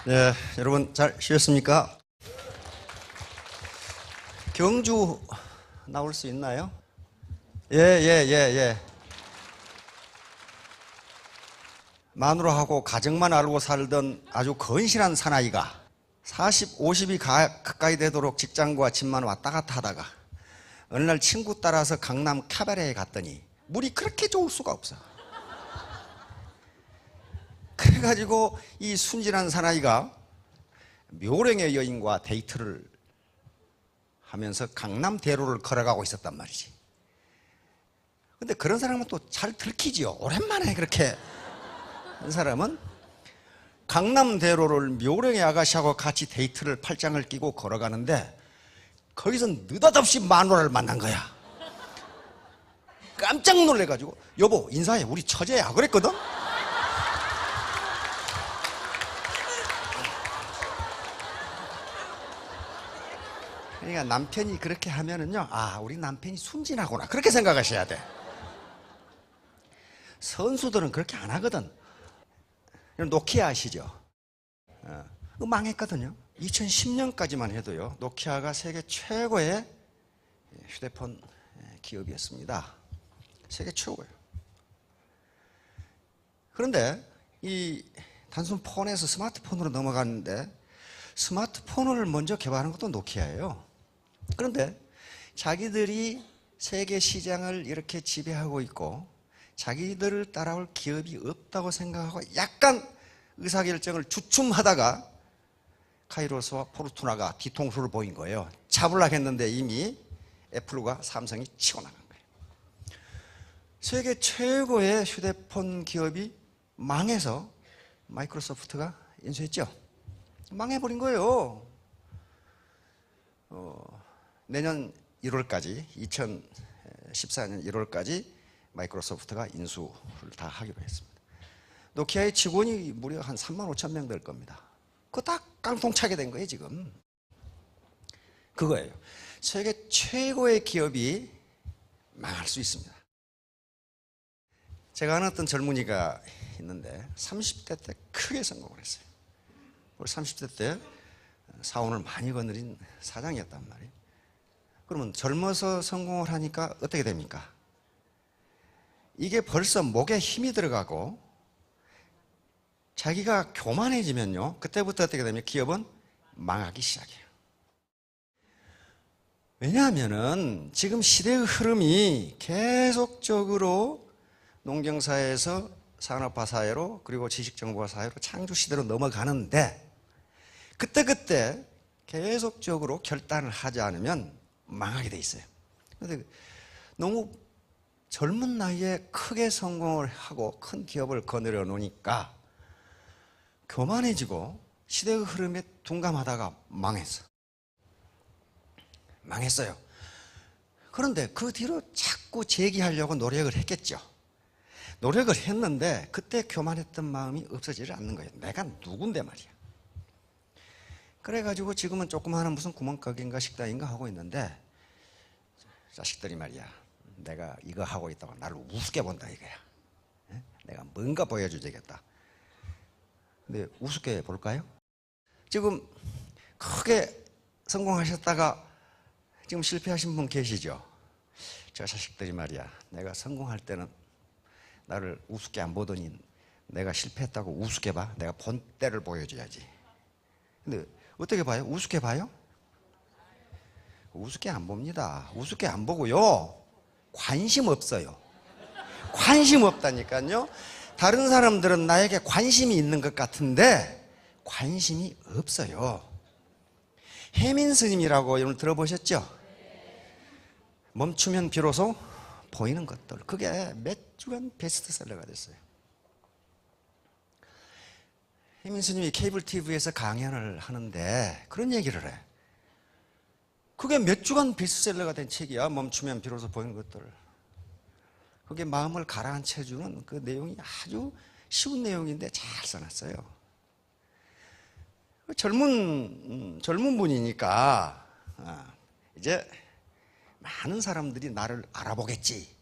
네, 여러분 잘 쉬었습니까? 경주 나올 수 있나요? 예. 마누라하고 가정만 알고 살던 아주 건실한 사나이가 40, 50이 가까이 되도록 직장과 집만 왔다 갔다 하다가 어느 날 친구 따라서 강남 카바레에 갔더니 물이 그렇게 좋을 수가 없어. 그래가지고 이 순진한 사나이가 묘령의 여인과 데이트를 하면서 강남대로를 걸어가고 있었단 말이지. 근데 그런 사람은 또 잘 들키지요. 오랜만에 그렇게 한 사람은 강남대로를 묘령의 아가씨하고 같이 데이트를 팔짱을 끼고 걸어가는데 거기서 느닷없이 마누라를 만난 거야. 깜짝 놀래가지고 여보 인사해 우리 처제야 그랬거든. 그러니까 남편이 그렇게 하면은요, 아, 우리 남편이 순진하구나. 그렇게 생각하셔야 돼. 선수들은 그렇게 안 하거든. 노키아 아시죠? 망했거든요. 2010년까지만 해도요, 노키아가 세계 최고의 휴대폰 기업이었습니다. 세계 최고예요. 그런데 이 단순 폰에서 스마트폰으로 넘어갔는데 스마트폰을 먼저 개발한 것도 노키아예요. 그런데 자기들이 세계 시장을 이렇게 지배하고 있고 자기들을 따라올 기업이 없다고 생각하고 약간 의사결정을 주춤하다가 카이로스와 포르투나가 뒤통수를 보인 거예요. 잡으려고 했는데 이미 애플과 삼성이 치고 나간 거예요. 세계 최고의 휴대폰 기업이 망해서 마이크로소프트가 인수했죠. 망해버린 거예요. 내년 1월까지 2014년 1월까지 마이크로소프트가 인수를 다 하기로 했습니다. 노키아의 직원이 무려 한 3만 5천 명 될 겁니다. 그거 다 깡통 차게 된 거예요 지금. 그거예요. 세계 최고의 기업이 망할 수 있습니다. 제가 아는 어떤 젊은이가 있는데 30대 때 크게 성공을 했어요. 우리 30대 때 사원을 많이 거느린 사장이었단 말이에요. 그러면 젊어서 성공을 하니까 어떻게 됩니까? 이게 벌써 목에 힘이 들어가고 자기가 교만해지면요, 그때부터 어떻게 되면 기업은 망하기 시작해요. 왜냐하면은 지금 시대의 흐름이 계속적으로 농경사회에서 산업화 사회로 그리고 지식정보화 사회로 창조시대로 넘어가는데 그때 계속적으로 결단을 하지 않으면 망하게 돼 있어요. 그런데 너무 젊은 나이에 크게 성공을 하고 큰 기업을 거느려 놓으니까 교만해지고 시대의 흐름에 둔감하다가 망했어요. 그런데 그 뒤로 자꾸 재기하려고 노력을 했겠죠. 노력을 했는데 그때 교만했던 마음이 없어지지 않는 거예요. 내가 누군데 말이야. 그래가지고 지금은 조그마한 무슨 구멍가게인가 식당인가 하고 있는데 자식들이 말이야, 내가 이거 하고 있다고 나를 우습게 본다 이거야. 내가 뭔가 보여주겠다. 근데 우습게 볼까요? 지금 크게 성공하셨다가 지금 실패하신 분 계시죠? 저 자식들이 말이야, 내가 성공할 때는 나를 우습게 안 보더니 내가 실패했다고 우습게 봐. 내가 본때를 보여줘야지. 근데 어떻게 봐요? 우습게 봐요? 우습게 안 봅니다. 우습게 안 보고요, 관심 없어요. 관심 없다니까요. 다른 사람들은 나에게 관심이 있는 것 같은데 관심이 없어요. 해민 스님이라고 여러분 들어보셨죠? 멈추면 비로소 보이는 것들. 그게 몇 주간 베스트셀러가 됐어요. 해민 스님이 케이블 TV에서 강연을 하는데 그런 얘기를 해. 그게 몇 주간 베스트셀러가 된 책이야. 멈추면 비로소 보이는 것들. 그게 마음을 가라앉혀주는 그 내용이 아주 쉬운 내용인데 잘 써놨어요. 젊은 분이니까 이제 많은 사람들이 나를 알아보겠지.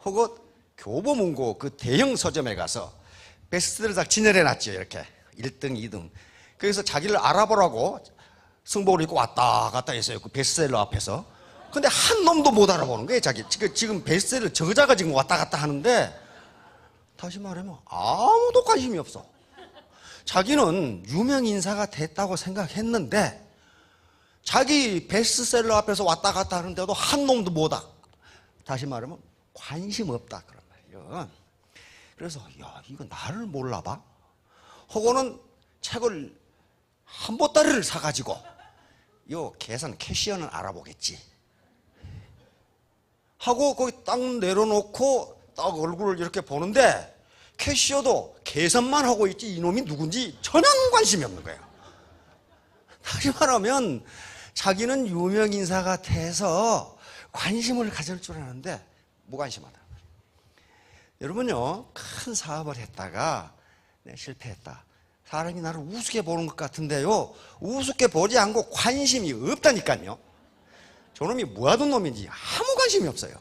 혹은 교보문고 그 대형 서점에 가서 베스트를 다 진열해 놨죠. 이렇게 1등, 2등. 그래서 자기를 알아보라고 승복을 입고 왔다 갔다 했어요. 그 베스트셀러 앞에서. 근데 한 놈도 못 알아보는 거예요. 자기 지금 베스트셀러 저자가 지금 왔다 갔다 하는데, 다시 말하면 아무도 관심이 없어. 자기는 유명 인사가 됐다고 생각했는데 자기 베스트셀러 앞에서 왔다 갔다 하는데도 한 놈도 못 와. 다시 말하면 관심 없다 그런 말이에요. 그래서 야, 이거 나를 몰라봐? 혹은 책을 한 보따리를 사가지고 요 계산 캐시어는 알아보겠지 하고 거기 딱 내려놓고 딱 얼굴을 이렇게 보는데 캐시어도 계산만 하고 있지 이놈이 누군지 전혀 관심이 없는 거예요. 다시 말하면 자기는 유명인사가 돼서 관심을 가질 줄 아는데 무관심하다. 여러분요, 큰 사업을 했다가 실패했다. 사람이 나를 우습게 보는 것 같은데요, 우습게 보지 않고 관심이 없다니까요. 저놈이 뭐 하던 놈인지 아무 관심이 없어요.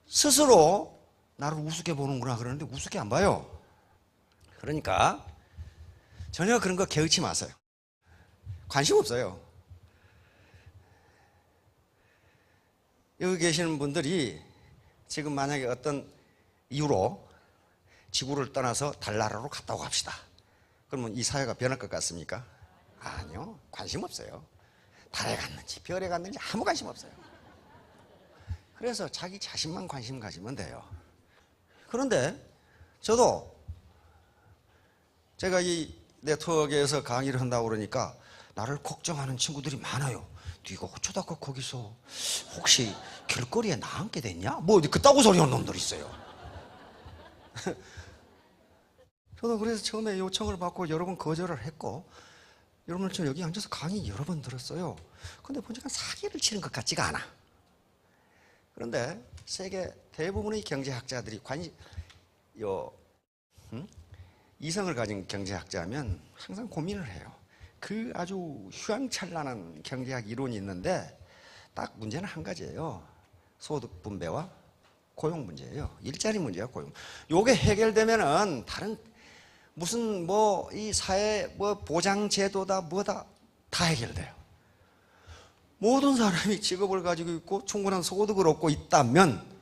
스스로 나를 우습게 보는구나 그러는데 우습게 안 봐요. 그러니까 전혀 그런 거 개의치 마세요. 관심 없어요. 여기 계시는 분들이 지금 만약에 어떤 이유로 지구를 떠나서 달나라로 갔다고 합시다. 그러면 이 사회가 변할 것 같습니까? 아니요. 관심 없어요. 달에 갔는지 별에 갔는지 아무 관심 없어요. 그래서 자기 자신만 관심 가지면 돼요. 그런데 저도 제가 이 네트워크에서 강의를 한다고 그러니까 나를 걱정하는 친구들이 많아요. 네가 어쩌다가 거기서 혹시 길거리에 나앉게 됐냐? 뭐 그따구 소리 하는 놈들 있어요. 저도 그래서 처음에 요청을 받고 여러 번 거절을 했고, 여러분들 지금 여기 앉아서 강의 여러 번 들었어요. 근데 보니까 사기를 치는 것 같지가 않아. 그런데 세계 대부분의 경제학자들이 이성을 가진 경제학자면 항상 고민을 해요. 그 아주 휘황찬란한 경제학 이론이 있는데 딱 문제는 한 가지예요. 소득 분배와 고용 문제예요. 일자리 문제야, 고용. 요게 해결되면은 다른 무슨 뭐 이 사회 뭐 보장 제도다 뭐다 다 해결돼요. 모든 사람이 직업을 가지고 있고 충분한 소득을 얻고 있다면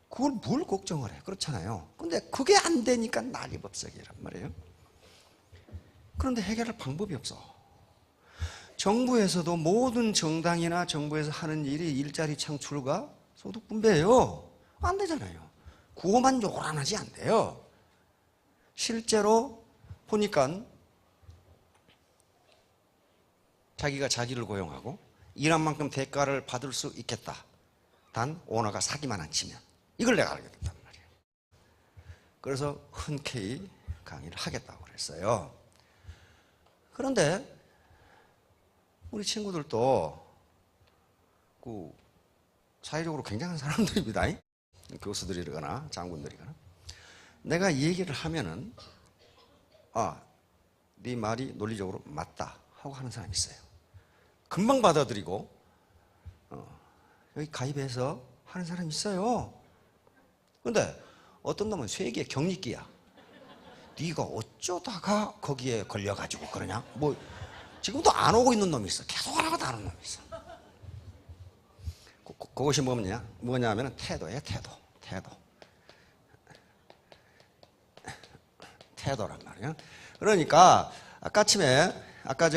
그걸 뭘 걱정을 해? 그렇잖아요. 근데 그게 안 되니까 난리법석이란 말이에요. 그런데 해결할 방법이 없어. 정부에서도 모든 정당이나 정부에서 하는 일이 일자리 창출과 소득 분배예요. 안 되잖아요. 구호만 요란하지 않대요. 실제로 보니까 자기가 자기를 고용하고 일한 만큼 대가를 받을 수 있겠다. 단 오너가 사기만 안 치면. 이걸 내가 알게 됐단 말이에요. 그래서 흔쾌히 강의를 하겠다고 그랬어요. 그런데 우리 친구들도 사회적으로 굉장한 사람들입니다. 교수들이거나 장군들이거나. 내가 이 얘기를 하면은 네 말이 논리적으로 맞다 하고 하는 사람이 있어요. 금방 받아들이고 여기 가입해서 하는 사람이 있어요. 근데 어떤 놈은 세계 경리기야. 네가 어쩌다가 거기에 걸려가지고 그러냐? 뭐 지금도 안 오고 있는 놈이 있어. 계속 하라고도 안 오는 놈이 있어. 그것이 뭐냐면 태도예요. 태도란 말이에요. 그러니까 아까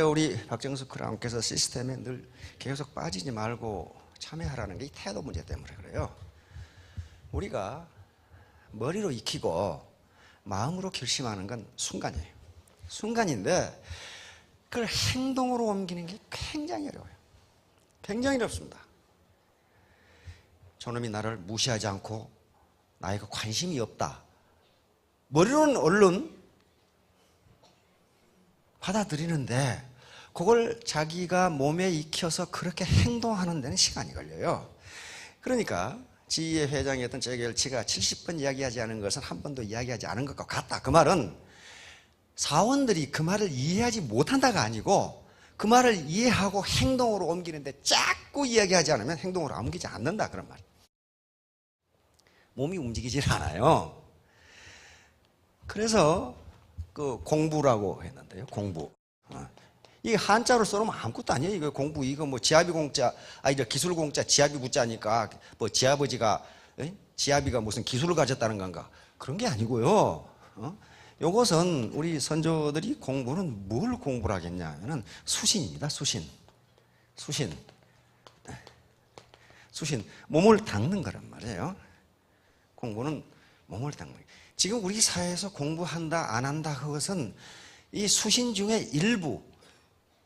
우리 박정수 크라운께서 시스템에 늘 계속 빠지지 말고 참여하라는 게 이 태도 문제 때문에 그래요. 우리가 머리로 익히고 마음으로 결심하는 건 순간이에요. 순간인데 그걸 행동으로 옮기는 게 굉장히 어려워요. 굉장히 어렵습니다. 저놈이 나를 무시하지 않고 나에게 관심이 없다. 머리로는 얼른 받아들이는데 그걸 자기가 몸에 익혀서 그렇게 행동하는 데는 시간이 걸려요. 그러니까 지휘회 회장이었던 제gel치가 70번 이야기하지 않은 것은 한 번도 이야기하지 않은 것과 같다. 그 말은 사원들이 그 말을 이해하지 못한다가 아니고 그 말을 이해하고 행동으로 옮기는데 자꾸 이야기하지 않으면 행동으로 옮기지 않는다. 그런 말. 몸이 움직이질 않아요. 그래서 그 공부라고 했는데요. 공부. 이게 한자로 써놓으면 아무것도 아니에요. 이거 공부, 이거 뭐 지아비 공자, 저 기술 공자, 지아비 구자니까 뭐 지아버지가, 지아비가 무슨 기술을 가졌다는 건가? 그런 게 아니고요. 요것은 우리 선조들이 공부는 뭘 공부를 하겠냐 하면은 수신입니다. 수신. 몸을 닦는 거란 말이에요. 공부는 몸을 닦는 거예요. 지금 우리 사회에서 공부한다 안 한다 그것은 이 수신 중에 일부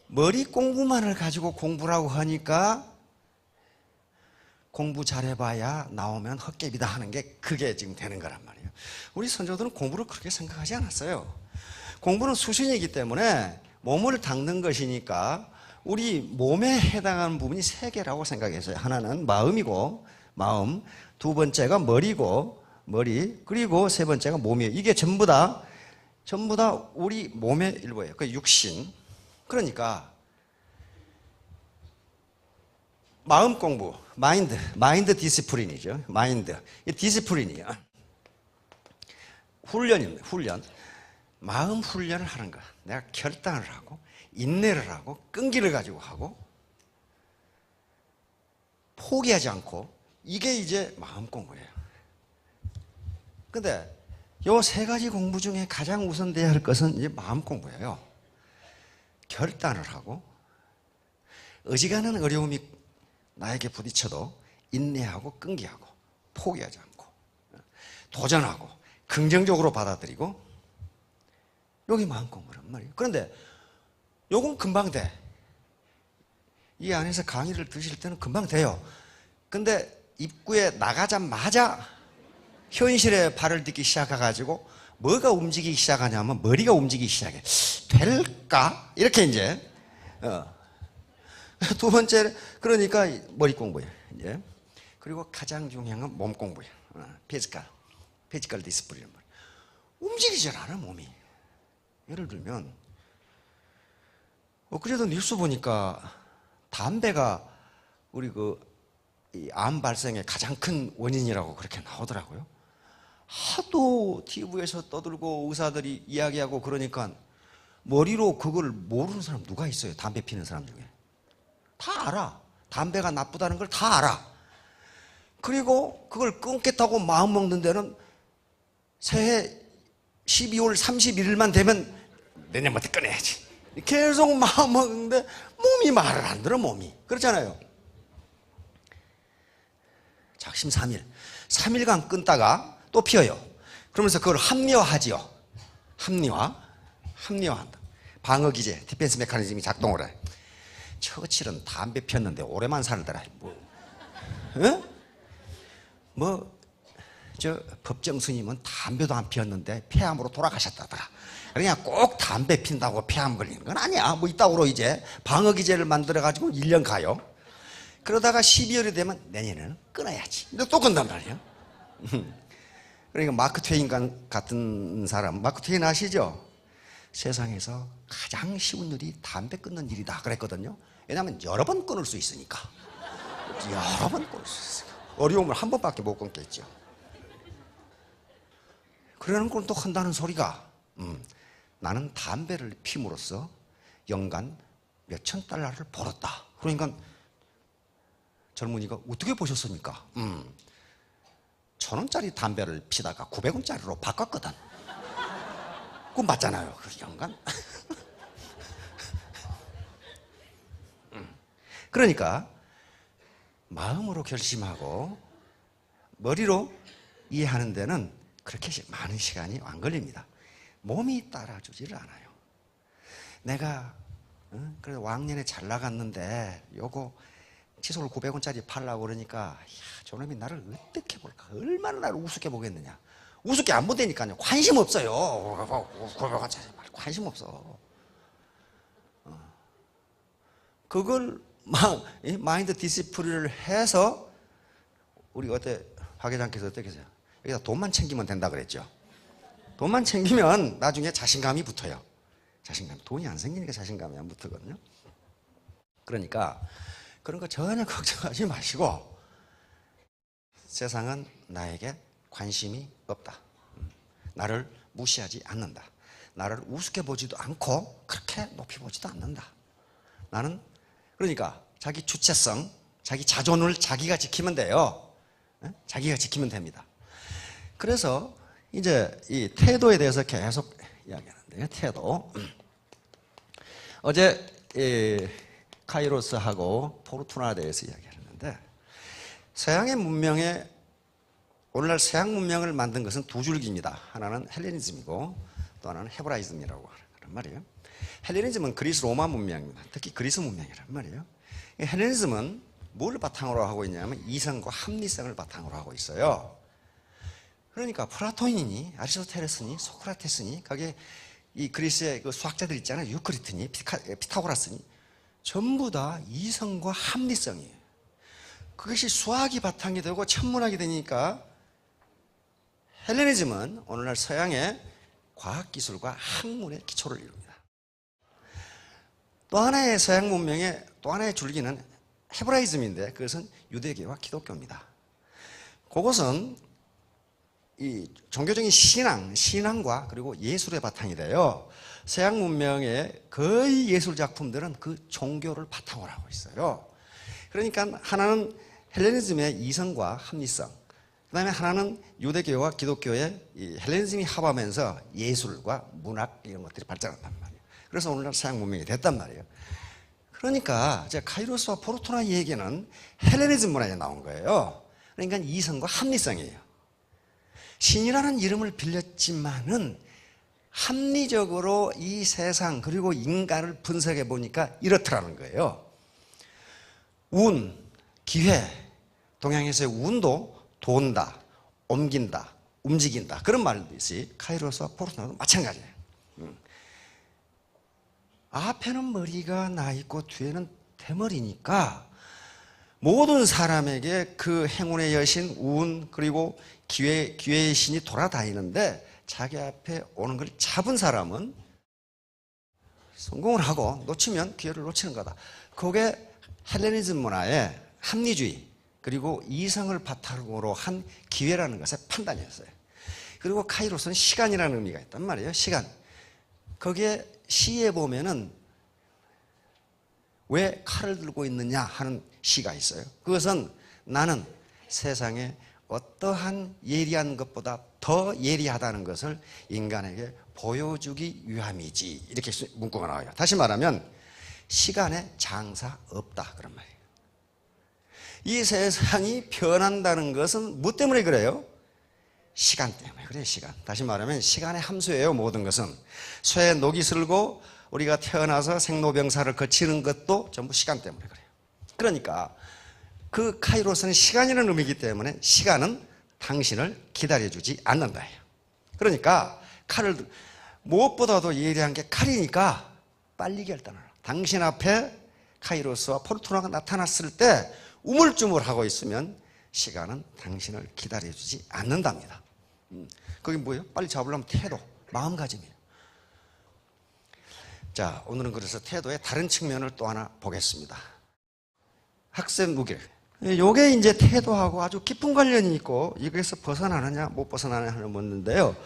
머리 공부만을 가지고 공부라고 하니까 공부 잘해봐야 나오면 헛개비다 하는 게 그게 지금 되는 거란 말이에요. 우리 선조들은 공부를 그렇게 생각하지 않았어요. 공부는 수신이기 때문에 몸을 닦는 것이니까 우리 몸에 해당하는 부분이 세 개라고 생각했어요. 하나는 마음이고, 마음. 두 번째가 머리고, 머리. 그리고 세 번째가 몸이에요. 이게 전부 다 우리 몸의 일부예요. 그 육신. 그러니까 마음 공부, 마인드 디스플린이죠. 마인드. 이 디스플린이에요. 훈련입니다. 훈련. 마음 훈련을 하는 거야. 내가 결단을 하고, 인내를 하고, 끈기를 가지고 하고, 포기하지 않고, 이게 이제 마음 공부예요. 근데 요 세 가지 공부 중에 가장 우선돼야 할 것은 이제 마음 공부예요. 결단을 하고, 어지간한 어려움이 나에게 부딪혀도 인내하고 끈기하고 포기하지 않고 도전하고 긍정적으로 받아들이고, 여기 마음 공부란 말이에요. 그런데 요건 금방 돼. 이 안에서 강의를 들으실 때는 금방 돼요. 근데 입구에 나가자마자 현실에 발을 딛기 시작해가지고 뭐가 움직이기 시작하냐면 머리가 움직이기 시작해. 될까? 이렇게 이제 두 번째, 그러니까 머리 공부예요. 이제. 그리고 가장 중요한 건 몸 공부예요. 피지컬 디스플린. 움직이질 않아, 몸이. 예를 들면, 엊그제도 뉴스 보니까 담배가 우리 암 발생의 가장 큰 원인이라고 그렇게 나오더라고요. 하도 TV에서 떠들고 의사들이 이야기하고 그러니까 머리로 그걸 모르는 사람 누가 있어요? 담배 피는 사람 중에. 다 알아. 담배가 나쁘다는 걸 다 알아. 그리고 그걸 끊겠다고 마음 먹는 데는 새해 12월 31일만 되면 내년부터 끊어야지. 계속 마음 먹는데 몸이 말을 안 들어, 몸이. 그렇잖아요. 작심 3일. 3일간 끊다가 또 피어요. 그러면서 그걸 합리화하지요. 합리화한다. 방어기제, 디펜스 메커니즘이 작동을 해. 처칠은 담배 피웠는데 오래만 살더라. 법정 스님은 담배도 안 피웠는데 폐암으로 돌아가셨다더라. 그냥 꼭 담배 핀다고 폐암 걸리는 건 아니야. 이따구로 이제 방어기제를 만들어가지고 1년 가요. 그러다가 12월이 되면 내년에는 끊어야지. 근데 또 끊단 말이에요. 그러니까 마크 트웨인 같은 사람, 마크 트웨인 아시죠? 세상에서 가장 쉬운 일이 담배 끊는 일이다 그랬거든요. 왜냐하면 여러 번 끊을 수 있으니까. 여러 번 끊을 수 있으니까. 어려움을 한 번밖에 못 끊겠죠. 그러는 걸 또 한다는 소리가 나는 담배를 피움으로써 연간 몇천 달러를 벌었다. 그러니까 젊은이가 어떻게 보셨습니까? 1,000원짜리 담배를 피다가 900원짜리로 바꿨거든. 그건 맞잖아요. 그 연간. 그러니까 마음으로 결심하고 머리로 이해하는 데는 그렇게 많은 시간이 안 걸립니다. 몸이 따라주지를 않아요. 내가 그래도 왕년에 잘 나갔는데 요거 칫솔 900원짜리 팔라고 그러니까 저놈이 나를 어떻게 볼까? 얼마나 나를 우습게 보겠느냐. 우습게 안 본다니까요. 관심 없어요. 900원짜리 말 관심 없어. 그걸 마인드 디스플린을 해서 우리 박 회장께서 어떻게 하세요? 여기다 돈만 챙기면 된다 그랬죠. 돈만 챙기면 나중에 자신감이 붙어요. 돈이 안 생기니까 자신감이 안 붙거든요. 그러니까 그런 거 전혀 걱정하지 마시고 세상은 나에게 관심이 없다. 나를 무시하지 않는다. 나를 우습게 보지도 않고 그렇게 높이 보지도 않는다. 나는 그러니까 자기 주체성, 자기 자존을 자기가 지키면 돼요. 자기가 지키면 됩니다. 그래서 이제 이 태도에 대해서 계속 이야기하는데요. 태도. 어제 카이로스하고 포르투나에 대해서 이야기했는데, 서양의 문명에 오늘날 서양 문명을 만든 것은 두 줄기입니다. 하나는 헬레니즘이고 또 하나는 헤브라이즘이라고 하는 말이에요. 헬레니즘은 그리스 로마 문명입니다. 특히 그리스 문명이란 말이에요. 헬레니즘은 뭘 바탕으로 하고 있냐면 이성과 합리성을 바탕으로 하고 있어요. 그러니까 플라톤이니 아리스토텔레스니 소크라테스니 거기에 이 그리스의 그 수학자들 있잖아요. 유크리트니 피타고라스니 전부 다 이성과 합리성이에요. 그것이 수학이 바탕이 되고 천문학이 되니까 헬레니즘은 오늘날 서양의 과학기술과 학문의 기초를 이룹니다. 또 하나의 서양 문명의 또 하나의 줄기는 헤브라이즘인데 그것은 유대교와 기독교입니다. 그것은 이 종교적인 신앙과 그리고 예술의 바탕이 돼요. 서양 문명의 거의 예술 작품들은 그 종교를 바탕으로 하고 있어요. 그러니까 하나는 헬레니즘의 이성과 합리성, 그 다음에 하나는 유대교와 기독교의 이 헬레니즘이 합하면서 예술과 문학 이런 것들이 발전한단 말이에요. 그래서 오늘날 서양 문명이 됐단 말이에요. 그러니까 카이로스와 포르투나 얘기는 헬레니즘 문화에 나온 거예요. 그러니까 이성과 합리성이에요. 신이라는 이름을 빌렸지만은 합리적으로 이 세상 그리고 인간을 분석해 보니까 이렇더라는 거예요. 운, 기회, 동양에서의 운도 돈다, 옮긴다, 움직인다 그런 말듯이 카이로스와 포르투나도 마찬가지예요. 앞에는 머리가 나 있고 뒤에는 대머리니까 모든 사람에게 그 행운의 여신, 운 그리고 기회의 신이 돌아다니는데 자기 앞에 오는 걸 잡은 사람은 성공을 하고 놓치면 기회를 놓치는 거다. 그게 헬레니즘 문화의 합리주의 그리고 이성을 바탕으로 한 기회라는 것의 판단이었어요. 그리고 카이로스는 시간이라는 의미가 있단 말이에요. 시간. 거기에 시에 보면은 왜 칼을 들고 있느냐 하는 시가 있어요. 그것은 나는 세상에 어떠한 예리한 것보다 더 예리하다는 것을 인간에게 보여주기 위함이지. 이렇게 문구가 나와요. 다시 말하면 시간에 장사 없다 그런 말이에요. 이 세상이 변한다는 것은 뭐 때문에 그래요? 시간 때문에 그래요. 시간. 다시 말하면 시간의 함수예요. 모든 것은. 쇠에 녹이 슬고 우리가 태어나서 생로병사를 거치는 것도 전부 시간 때문에 그래요. 그러니까 그 카이로스는 시간이라는 의미이기 때문에 시간은 당신을 기다려주지 않는다예요. 그러니까 칼을 무엇보다도 예리한 게 칼이니까 빨리 결단하라. 당신 앞에 카이로스와 포르투나가 나타났을 때 우물쭈물하고 있으면 시간은 당신을 기다려주지 않는답니다. 그게 뭐예요? 빨리 잡으려면 태도, 마음가짐이에요. 자, 오늘은 그래서 태도의 다른 측면을 또 하나 보겠습니다. 학습 무길. 요게 이제 태도하고 아주 깊은 관련이 있고 이거에서 벗어나느냐 못 벗어나느냐 하는 문제인데요.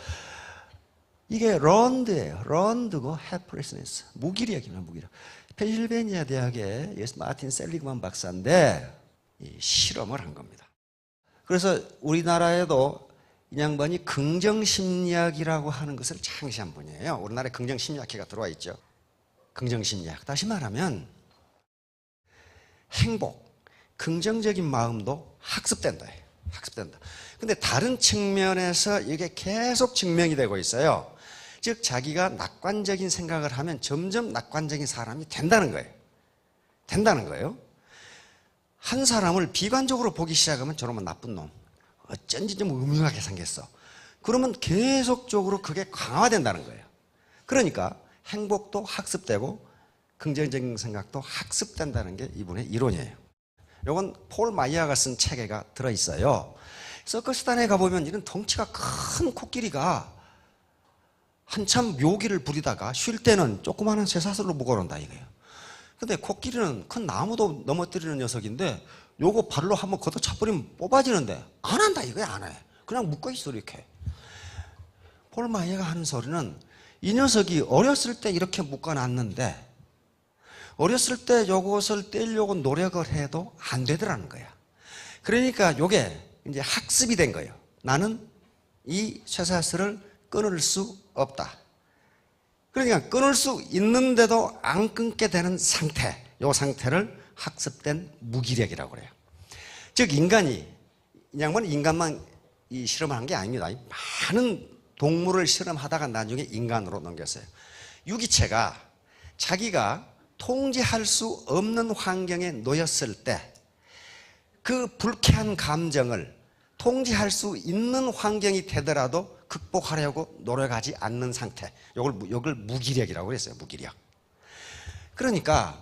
이게 learned예요. learned고 helplessness. 무기력입니다. 무기력. 펜실베니아 대학의 마틴 셀리그만 박사인데 실험을 한 겁니다. 그래서 우리나라에도 이 양반이 긍정심리학이라고 하는 것을 창시한 분이에요. 우리나라에 긍정심리학회가 들어와 있죠. 긍정심리학. 다시 말하면 행복, 긍정적인 마음도 학습된다. 학습된다. 근데 다른 측면에서 이게 계속 증명이 되고 있어요. 즉 자기가 낙관적인 생각을 하면 점점 낙관적인 사람이 된다는 거예요. 된다는 거예요. 한 사람을 비관적으로 보기 시작하면 저놈은 나쁜 놈. 어쩐지 좀 음흉하게 생겼어. 그러면 계속적으로 그게 강화된다는 거예요. 그러니까 행복도 학습되고 긍정적인 생각도 학습된다는 게 이분의 이론이에요. 이건 폴 마이어가 쓴 책에가 들어있어요. 서커스단에 가보면 이런 덩치가 큰 코끼리가 한참 묘기를 부리다가 쉴 때는 조그마한 쇠사슬로 묶어놓는다 이거예요. 근데 코끼리는 큰 나무도 넘어뜨리는 녀석인데 요거 발로 한번 걷어 차버리면 뽑아지는데 안 한다 이거야. 안 해. 그냥 묶어있어 이렇게. 폴 마이어가 하는 소리는 이 녀석이 어렸을 때 이렇게 묶어놨는데 어렸을 때 요것을 떼려고 노력을 해도 안 되더라는 거야. 그러니까 요게 이제 학습이 된 거예요. 나는 이 쇠사슬을 끊을 수 없다. 그러니까 끊을 수 있는데도 안 끊게 되는 상태, 요 상태를 학습된 무기력이라고 그래요. 즉 인간이, 이 양반은 인간만 이 실험을 한 게 아닙니다. 많은 동물을 실험하다가 나중에 인간으로 넘겼어요. 유기체가 자기가 통제할 수 없는 환경에 놓였을 때 그 불쾌한 감정을 통제할 수 있는 환경이 되더라도 극복하려고 노력하지 않는 상태. 요걸 무기력이라고 했어요. 무기력. 그러니까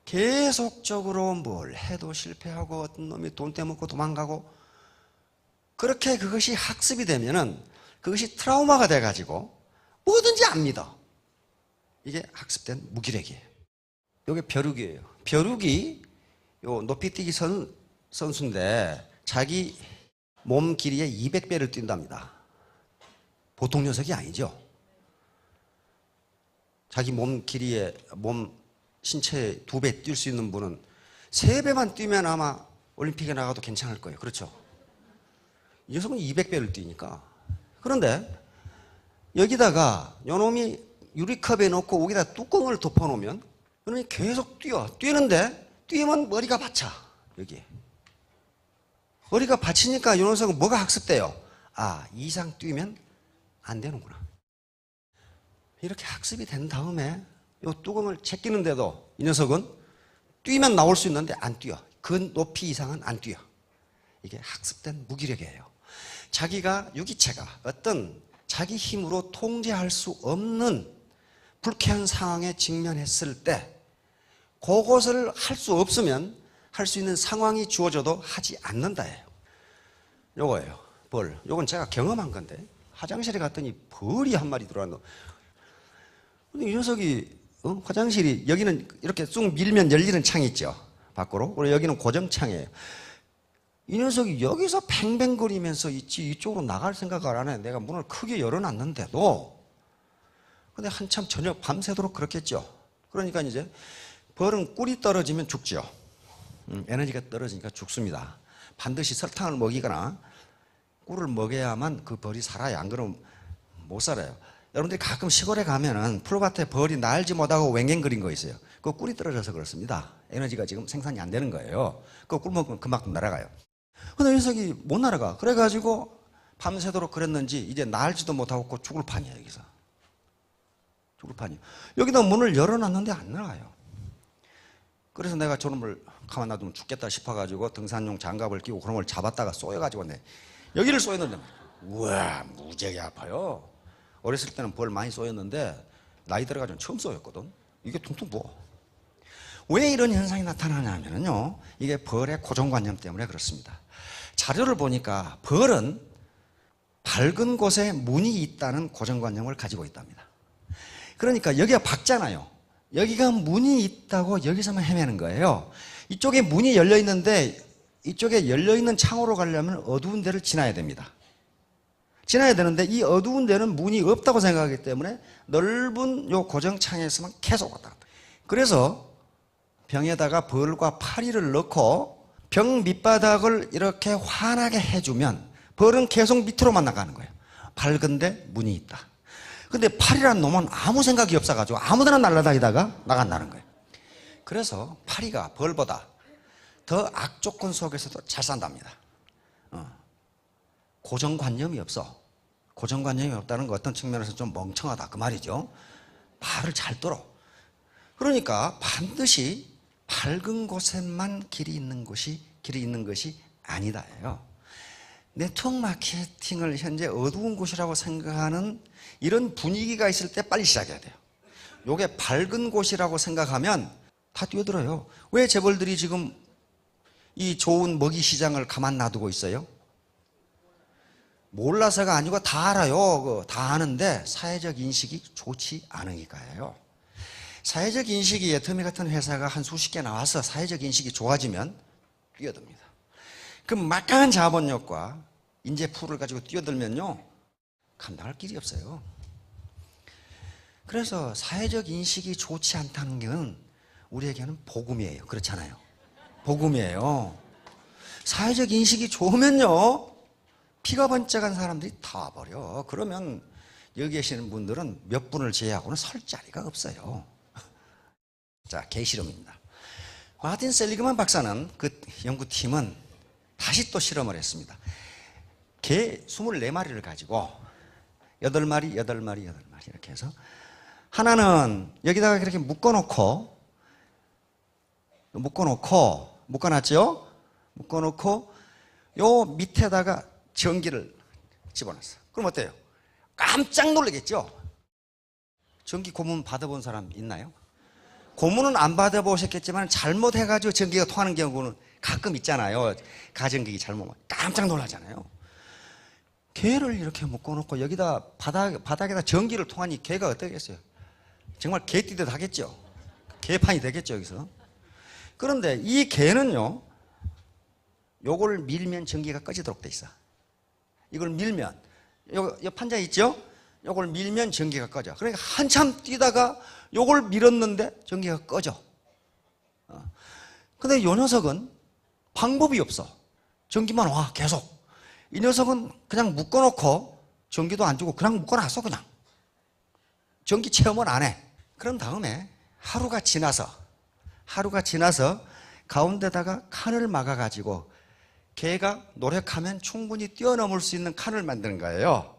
계속적으로 뭘 해도 실패하고 어떤 놈이 돈 떼먹고 도망가고 그렇게 그것이 학습이 되면은 그것이 트라우마가 돼가지고 뭐든지 안 믿어. 이게 학습된 무기력이에요. 이게 벼룩이에요. 벼룩이 요 높이뛰기 선수인데 자기 몸 길이의 200배를 뛴답니다. 보통 녀석이 아니죠. 자기 몸 길이의 신체의 2배 뛸 수 있는 분은 3배만 뛰면 아마 올림픽에 나가도 괜찮을 거예요. 그렇죠? 이 녀석은 200배를 뛰니까. 그런데 여기다가 요놈이 유리컵에 넣고 여기다 뚜껑을 덮어놓으면 요놈이 계속 뛰는데 뛰면 머리가 받쳐. 여기에. 머리가 받치니까 요 녀석은 뭐가 학습돼요? 아, 이 이상 뛰면 안 되는구나. 이렇게 학습이 된 다음에 요 뚜껑을 제끼는데도 이 녀석은 뛰면 나올 수 있는데 안 뛰어. 그 높이 이상은 안 뛰어. 이게 학습된 무기력이에요. 자기가 유기체가 어떤 자기 힘으로 통제할 수 없는 불쾌한 상황에 직면했을 때 그것을 할 수 없으면 할 수 있는 상황이 주어져도 하지 않는다예요. 요거예요. 벌. 요건 제가 경험한 건데 화장실에 갔더니 벌이 한 마리 들어왔노. 근데 이 녀석이 화장실이 여기는 이렇게 쑥 밀면 열리는 창이 있죠. 밖으로. 그리고 여기는 고정창이에요. 이 녀석이 여기서 뱅뱅거리면서 이쪽으로 나갈 생각을 안 해. 내가 문을 크게 열어놨는데도. 근데 한참 저녁 밤새도록 그렇겠죠. 그러니까 이제 벌은 꿀이 떨어지면 죽죠. 에너지가 떨어지니까 죽습니다. 반드시 설탕을 먹이거나 꿀을 먹여야만 그 벌이 살아요. 안 그러면 못 살아요. 여러분들이 가끔 시골에 가면은 풀밭에 벌이 날지 못하고 웽웽거린 거 있어요. 그 꿀이 떨어져서 그렇습니다. 에너지가 지금 생산이 안 되는 거예요. 그 꿀 먹으면 그만큼 날아가요. 근데 녀석이 못 날아가. 그래가지고 밤새도록 그랬는지 이제 날지도 못하고 죽을 판이야, 여기서. 죽을 판이야. 여기다 문을 열어놨는데 안 나가요. 그래서 내가 저놈을 가만 놔두면 죽겠다 싶어가지고 등산용 장갑을 끼고 그런 걸 잡았다가 쏘여가지고 여기를 쏘였는데 우와 무지하게 아파요. 어렸을 때는 벌 많이 쏘였는데 나이 들어가지고 처음 쏘였거든. 이게 퉁퉁 부어. 왜 이런 현상이 나타나냐면요, 이게 벌의 고정관념 때문에 그렇습니다. 자료를 보니까 벌은 밝은 곳에 문이 있다는 고정관념을 가지고 있답니다. 그러니까 여기가 밝잖아요. 여기가 문이 있다고 여기서만 헤매는 거예요. 이쪽에 문이 열려 있는데 이쪽에 열려 있는 창으로 가려면 어두운 데를 지나야 됩니다. 지나야 되는데 이 어두운 데는 문이 없다고 생각하기 때문에 넓은 요 고정창에서만 계속 왔다 갔다. 그래서 병에다가 벌과 파리를 넣고 병 밑바닥을 이렇게 환하게 해주면 벌은 계속 밑으로만 나가는 거예요. 밝은데 문이 있다. 근데 파리란 놈은 아무 생각이 없어가지고 아무데나 날아다니다가 나간다는 거예요. 그래서 파리가 벌보다 더 악조건 속에서도 잘 산답니다. 고정관념이 없어. 고정관념이 없다는 거 어떤 측면에서 좀 멍청하다 그 말이죠. 말을 잘 들어. 그러니까 반드시 밝은 곳에만 길이 있는 것이 아니다예요. 네트워크 마케팅을 현재 어두운 곳이라고 생각하는 이런 분위기가 있을 때 빨리 시작해야 돼요. 요게 밝은 곳이라고 생각하면 다 뛰어들어요. 왜 재벌들이 지금 이 좋은 먹이 시장을 가만 놔두고 있어요? 몰라서가 아니고 다 알아요. 다 아는데 사회적 인식이 좋지 않으니까요. 사회적 인식이 애터미 같은 회사가 한 수십 개 나와서 사회적 인식이 좋아지면 뛰어듭니다. 그 막강한 자본력과 인재 풀을 가지고 뛰어들면요, 감당할 길이 없어요. 그래서 사회적 인식이 좋지 않다는 건 우리에게는 복음이에요. 그렇잖아요. 복음이에요. 사회적 인식이 좋으면요, 피가 번쩍한 사람들이 다 와버려. 그러면 여기 계시는 분들은 몇 분을 제외하고는 설 자리가 없어요. 자, 개 실험입니다. 마틴 셀리그만 박사는, 그 연구팀은 다시 또 실험을 했습니다. 개 24마리를 가지고 8마리 이렇게 해서, 하나는 여기다가 이렇게 묶어놨죠? 묶어놓고 요 밑에다가 전기를 집어넣었어. 그럼 어때요? 깜짝 놀라겠죠? 전기 고문 받아본 사람 있나요? 고문은 안 받아보셨겠지만 잘못해가지고 전기가 통하는 경우는 가끔 있잖아요. 가전기기 잘못, 깜짝 놀라잖아요. 개를 이렇게 묶어놓고 여기다 바닥에다 전기를 통하니 개가 어떻겠어요? 정말 개띠듯 하겠죠? 개판이 되겠죠, 여기서. 그런데 이 개는요, 요걸 밀면 전기가 꺼지도록 돼 있어. 이걸 밀면, 요 판자 있죠? 요걸 밀면 전기가 꺼져. 그러니까 한참 뛰다가 요걸 밀었는데 전기가 꺼져. 근데 요 녀석은 방법이 없어. 전기만 와, 계속. 이 녀석은 그냥 묶어놓고 전기도 안 주고 그냥 묶어놨어, 그냥. 전기 체험을 안 해. 그런 다음에 하루가 지나서 가운데다가 칸을 막아가지고 개가 노력하면 충분히 뛰어넘을 수 있는 칸을 만드는 거예요.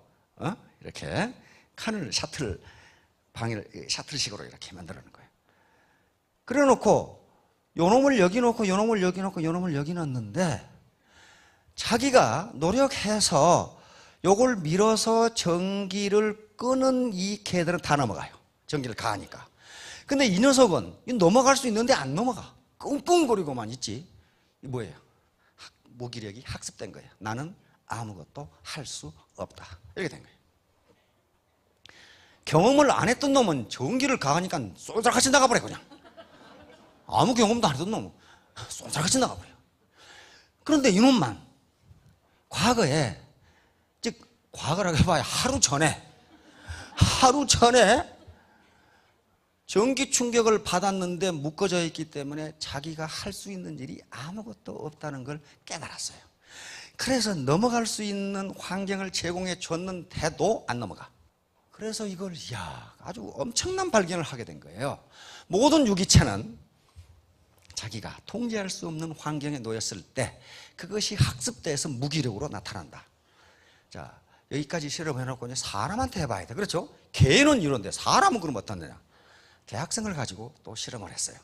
이렇게 칸을 샤틀식으로 이렇게 만들어 놓은 거예요. 그래 놓고 요놈을 여기 놓고 요놈을 여기 놓고 요놈을 여기 넣었는데, 자기가 노력해서 요걸 밀어서 전기를 끄는 이 개들은 다 넘어가요. 전기를 가하니까. 근데 이 녀석은 넘어갈 수 있는데 안 넘어가. 끙끙거리고만 있지. 이 뭐예요? 무기력이 학습된 거예요. 나는 아무것도 할 수 없다. 이렇게 된 거예요. 경험을 안 했던 놈은 전기를 가하니까 쏠쏠같이 나가버려, 그냥. 아무 경험도 안 했던 놈은 쏠쏠같이 나가버려. 그런데 이놈만 과거에, 즉 과거라고 해봐야 하루 전에 전기 충격을 받았는데 묶어져 있기 때문에 자기가 할 수 있는 일이 아무것도 없다는 걸 깨달았어요. 그래서 넘어갈 수 있는 환경을 제공해 줬는데도 안 넘어가. 그래서 이걸 아주 엄청난 발견을 하게 된 거예요. 모든 유기체는 자기가 통제할 수 없는 환경에 놓였을 때 그것이 학습돼서 무기력으로 나타난다. 자, 여기까지 실험해놓고 이제 사람한테 해봐야 돼. 그렇죠? 개는 이런데 사람은 그럼 어떻느냐? 대학생을 가지고 또 실험을 했어요.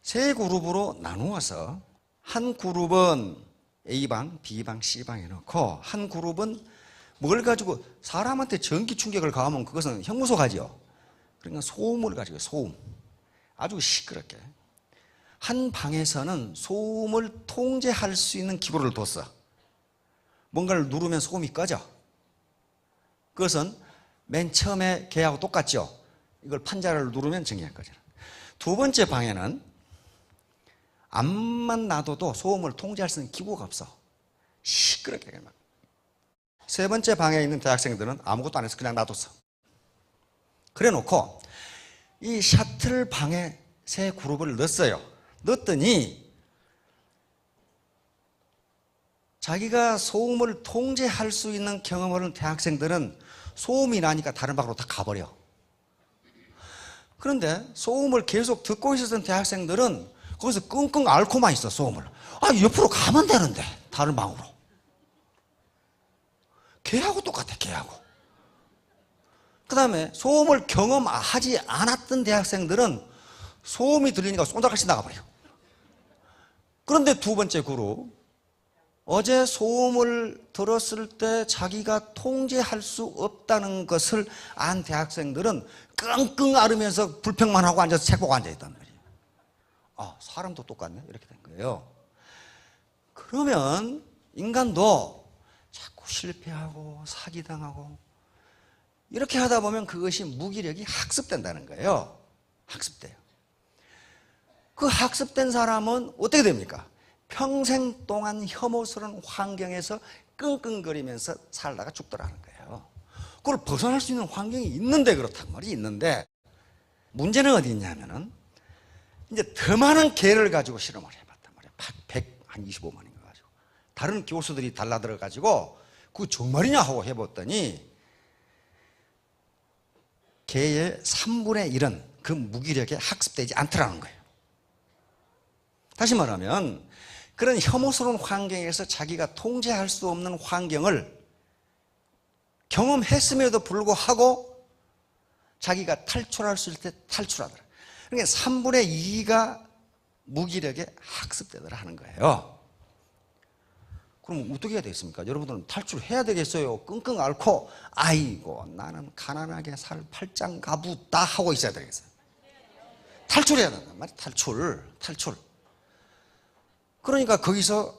세 그룹으로 나누어서 한 그룹은 A방, B방, C방에 넣고 한 그룹은 뭘 가지고, 사람한테 전기 충격을 가하면 그것은 형무소 가죠. 그러니까 소음을 가지고, 소음. 아주 시끄럽게. 한 방에서는 소음을 통제할 수 있는 기구를 뒀어. 뭔가를 누르면 소음이 꺼져. 그것은 맨 처음에 걔하고 똑같죠. 이걸 판자를 누르면 전기가 꺼져. 두 번째 방에는 암만 놔둬도 소음을 통제할 수 있는 기구가 없어. 시끄럽게. 세 번째 방에 있는 대학생들은 아무것도 안 해서 그냥 놔뒀어. 그래 놓고 이 샤틀 방에 세 그룹을 넣었어요. 넣었더니 자기가 소음을 통제할 수 있는 경험을 하는 대학생들은 소음이 나니까 다른 방으로 다 가버려. 그런데 소음을 계속 듣고 있었던 대학생들은 거기서 끙끙 앓고만 있어, 소음을. 옆으로 가면 되는데, 다른 방으로. 걔하고 똑같아, 걔하고. 그 다음에 소음을 경험하지 않았던 대학생들은 소음이 들리니까 쏜다같이 나가버려. 그런데 두 번째 그룹, 어제 소음을 들었을 때 자기가 통제할 수 없다는 것을 안 대학생들은 끙끙 앓으면서 불평만 하고 앉아서 책 보고 앉아있단 말이에요. 사람도 똑같네, 이렇게 된 거예요. 그러면 인간도 자꾸 실패하고 사기당하고 이렇게 하다 보면 그것이 무기력이 학습된다는 거예요. 학습돼요. 그 학습된 사람은 어떻게 됩니까? 평생 동안 혐오스러운 환경에서 끙끙거리면서 살다가 죽더라는 거예요. 그걸 벗어날 수 있는 환경이 있는데 그렇단 말이 있는데 문제는 어디 있냐면은 이제 더 많은 개를 가지고 실험을 해봤단 말이야. 125만인가 가지고. 다른 교수들이 달라들어 가지고 그거 정말이냐 하고 해봤더니 개의 3분의 1은 그 무기력에 학습되지 않더라는 거예요. 다시 말하면 그런 혐오스러운 환경에서 자기가 통제할 수 없는 환경을 경험했음에도 불구하고 자기가 탈출할 수 있을 때 탈출하더라. 그러니까 3분의 2가 무기력에 학습되더라 하는 거예요. 그럼 어떻게 해야 되겠습니까? 여러분들은 탈출해야 되겠어요. 끙끙 앓고 아이고 나는 가난하게 살 팔짱가부다 하고 있어야 되겠어요. 탈출해야 된단 말이에요. 탈출. 그러니까 거기서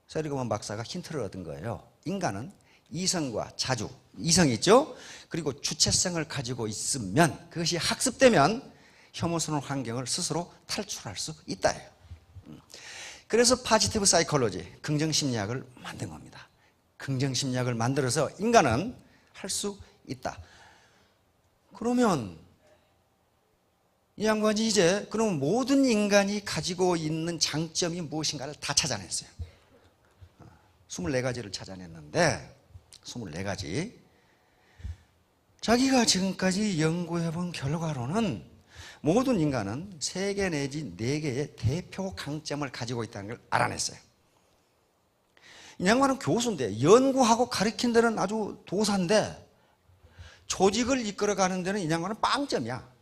세리그먼 박사가 힌트를 얻은 거예요. 인간은 이성과 자주, 이성이 있죠? 그리고 주체성을 가지고 있으면 그것이 학습되면 혐오스러운 환경을 스스로 탈출할 수 있다예요. 그래서 파지티브 사이콜로지, 긍정심리학을 만든 겁니다. 긍정심리학을 만들어서 인간은 할 수 있다. 그러면 이 양반이 이제 그럼 모든 인간이 가지고 있는 장점이 무엇인가를 다 찾아냈어요. 24가지를 찾아냈는데 24가지 자기가 지금까지 연구해본 결과로는 모든 인간은 3개 내지 4개의 대표 강점을 가지고 있다는 걸 알아냈어요. 이 양반은 교수인데 연구하고 가르친 데는 아주 도사인데 조직을 이끌어가는 데는 이 양반은 빵점이야.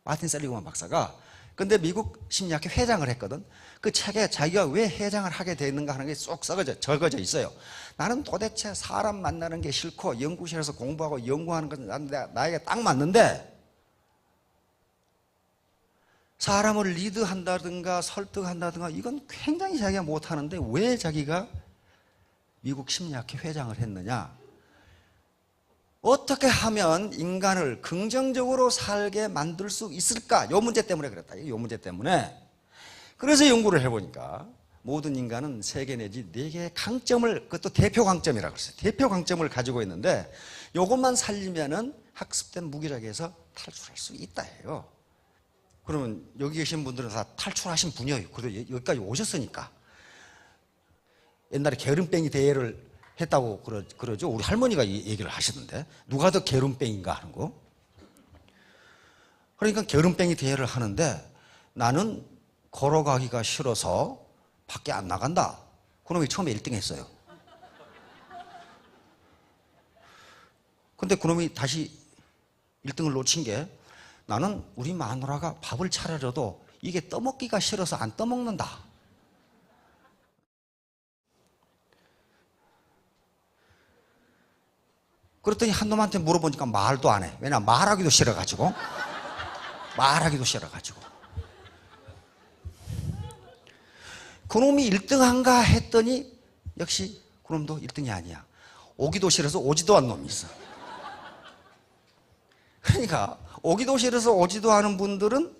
마틴 셀리그먼 박사가. 근데 미국 심리학회 회장을 했거든. 그 책에 자기가 왜 회장을 하게 됐는가 하는 게 쏙 적어져 있어요. 나는 도대체 사람 만나는 게 싫고 연구실에서 공부하고 연구하는 건 나에게 딱 맞는데 사람을 리드한다든가 설득한다든가 이건 굉장히 자기가 못하는데 왜 자기가 미국 심리학회 회장을 했느냐. 어떻게 하면 인간을 긍정적으로 살게 만들 수 있을까? 이 문제 때문에 그랬다. 이 문제 때문에. 그래서 연구를 해보니까 모든 인간은 3개 내지 4개의 강점을, 그것도 대표 강점이라고 그랬어요. 대표 강점을 가지고 있는데 이것만 살리면은 학습된 무기력에서 탈출할 수 있다예요. 그러면 여기 계신 분들은 다 탈출하신 분이에요. 그래도 여기까지 오셨으니까. 옛날에 게으름뱅이 대회를 했다고 그러죠. 우리 할머니가 이 얘기를 하시던데 누가 더 게으름뱅인가 하는 거. 그러니까 게으름뱅이 대회를 하는데 나는 걸어가기가 싫어서 밖에 안 나간다. 그놈이 처음에 1등 했어요. 근데 그놈이 다시 1등을 놓친 게 나는 우리 마누라가 밥을 차려줘도 이게 떠먹기가 싫어서 안 떠먹는다. 그랬더니 한 놈한테 물어보니까 말도 안 해. 왜냐 말하기도 싫어가지고. 그놈이 1등한가 했더니 역시 그놈도 1등이 아니야. 오기도 싫어서 오지도 않은 놈이 있어. 그러니까 오기도 싫어서 오지도 않은 분들은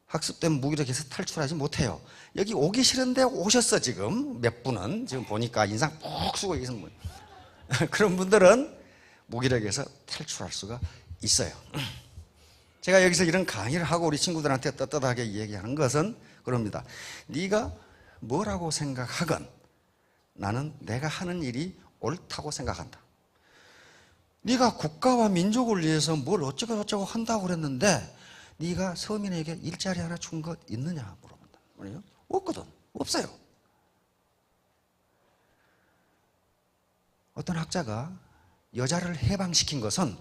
학습된 무기력에서 탈출하지 못해요. 여기 오기 싫은데 오셨어 지금 몇 분은. 지금 보니까 인상 푹 쓰고 계신 분. 그런 분들은 무기력에서 탈출할 수가 있어요. 제가 여기서 이런 강의를 하고 우리 친구들한테 떳떳하게 얘기하는 것은 그럽니다. 네가 뭐라고 생각하건 나는 내가 하는 일이 옳다고 생각한다. 네가 국가와 민족을 위해서 뭘 어쩌고 한다고 그랬는데 네가 서민에게 일자리 하나 준 것 있느냐 물어본다. 아니요? 없거든. 없어요. 어떤 학자가 여자를 해방시킨 것은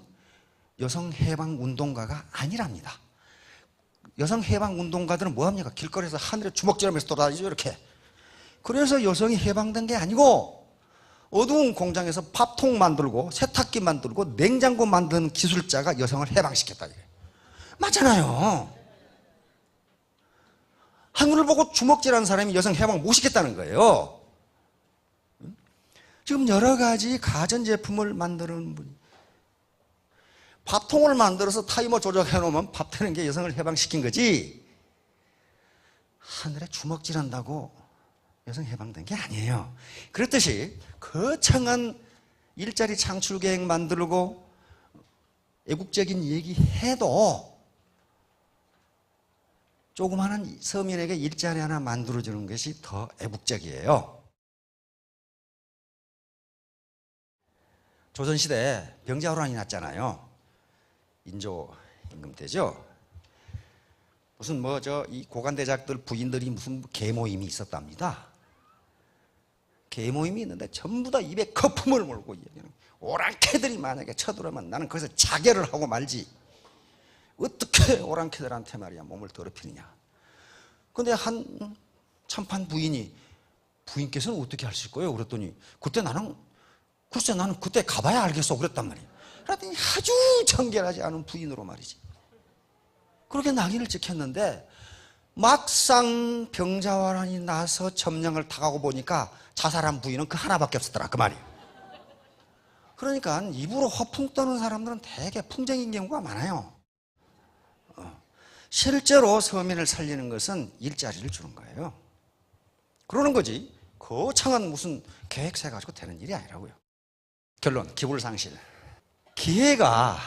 여성 해방 운동가가 아니랍니다. 여성 해방 운동가들은 뭐합니까? 길거리에서 하늘에 주먹질하면서 돌아다니죠 이렇게. 그래서 여성이 해방된 게 아니고 어두운 공장에서 밥통 만들고 세탁기 만들고 냉장고 만드는 기술자가 여성을 해방시켰다. 맞잖아요. 하늘을 보고 주먹질하는 사람이 여성 해방 못 시켰다는 거예요. 지금 여러 가지 가전제품을 만드는 분이 밥통을 만들어서 타이머 조작해 놓으면 밥 되는 게 여성을 해방시킨 거지 하늘에 주먹질한다고 여성 해방된 게 아니에요. 그렇듯이 거창한 일자리 창출 계획 만들고 애국적인 얘기해도 조그마한 서민에게 일자리 하나 만들어주는 것이 더 애국적이에요. 조선시대에 병자호란이 났잖아요. 인조 임금 때죠. 무슨 이 고관대작들 부인들이 무슨 계모임이 있었답니다. 계모임이 있는데 전부 다 입에 거품을 물고 오랑캐들이 만약에 쳐들어오면 나는 거기서 자결을 하고 말지. 어떻게 오랑캐들한테 말이야 몸을 더럽히느냐. 근데 한 참판 부인께서는 어떻게 하실 거예요? 그랬더니 글쎄 나는 그때 가봐야 알겠어 그랬단 말이에요. 그랬더니 아주 정결하지 않은 부인으로 말이지. 그렇게 낙인을 찍혔는데 막상 병자호란이 나서 점령을 당하고 보니까 자살한 부인은 그 하나밖에 없었더라 그 말이에요. 그러니까 입으로 허풍 떠는 사람들은 되게 풍쟁인 경우가 많아요. 실제로 서민을 살리는 것은 일자리를 주는 거예요. 그러는 거지 거창한 무슨 계획세 가지고 되는 일이 아니라고요. 결론, 기불상실. 기회가